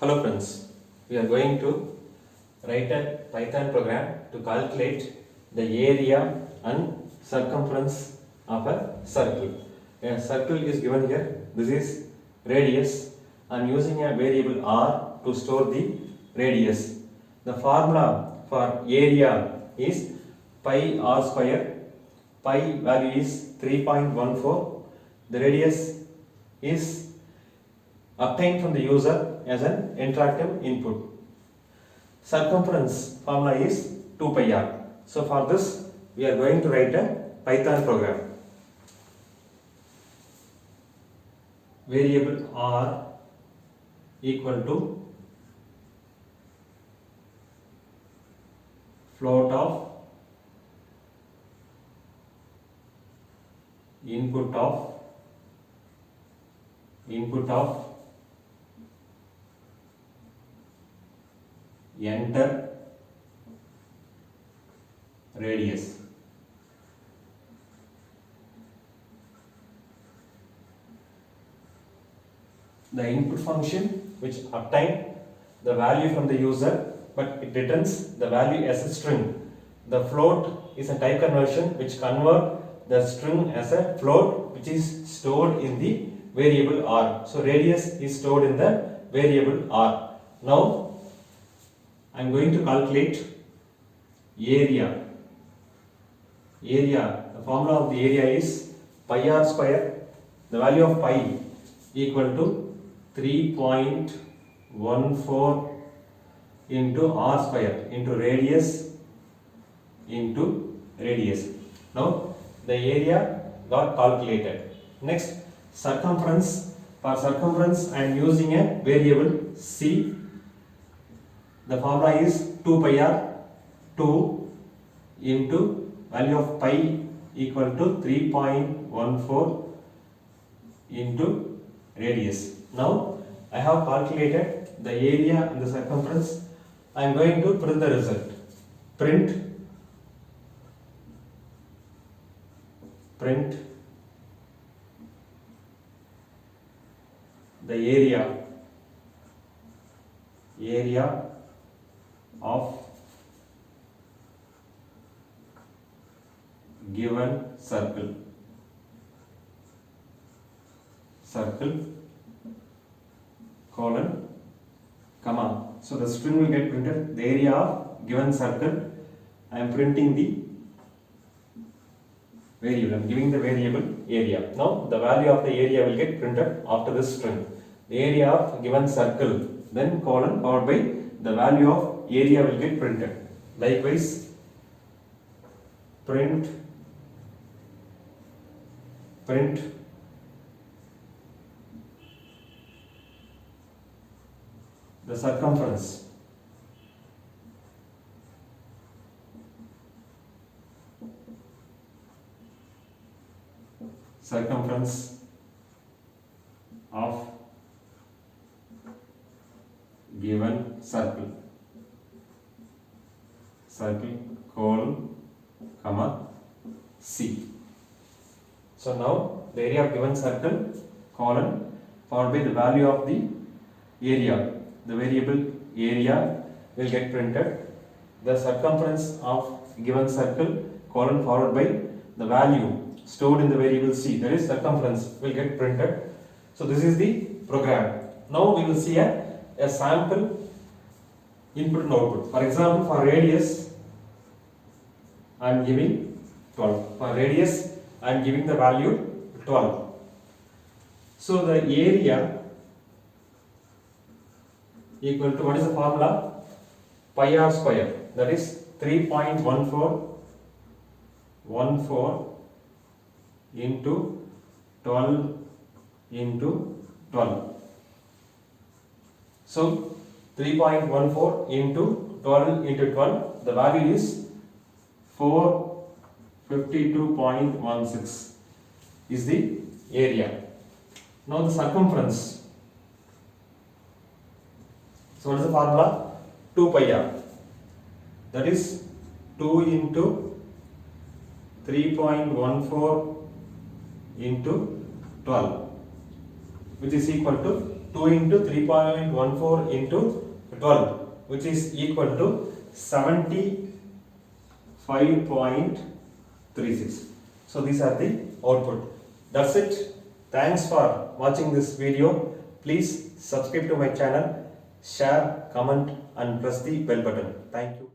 Hello friends, we are going to write a Python program to calculate the area and circumference of a circle. A circle is given here, this is radius. I am using a variable r to store the radius. The formula for area is pi r square, pi value is 3.14, the radius is obtained from the user as an interactive input. Circumference formula is 2 pi r. So for this we are going to write a Python program. Variable r equal to float of input of enter radius. The input function which obtain the value from the user, but it returns the value as a string. The float is a type conversion which convert the string as a float, which is stored in the variable r. So radius is stored in the variable r. Now I am going to calculate area. The formula of the area is pi r square. The value of pi equal to 3.14 into r square into radius. Now the area got calculated. Next, circumference. For circumference I am using a variable c. The formula is 2 pi r, 2 into value of pi equal to 3.14 into radius. Now I have calculated the area and the circumference. I am going to print the result. Print the area of given circle colon comma. So the string will get printed, the area of given circle. I am printing the variable, I am giving the variable area. Now the value of the area will get printed after this string. The area of given circle, then colon followed by the value of area will get printed. Likewise, print the circumference. Of given circle colon comma c. So now the area of given circle colon followed by the value of the area, the variable area will get printed. The circumference of given circle colon followed by the value stored in the variable c, that is circumference, will get printed. So this is the program. Now we will see a sample input and output. For example, for radius I am giving 12. For radius I am giving the value 12. So the area equal to, what is the formula? Pi r square, that is 3.14 into 12 into 12. So 3.14 into 12 into 12, the value is 452.16 is the area. Now the circumference. So what is the formula? 2 pi r, that is 2 into 3.14 into 12, which is equal to 2 into 3.14 into 12, which is equal to 75.36. So these are the output. That's it. Thanks for watching this video. Please subscribe to my channel, share, comment and press the bell button. Thank you.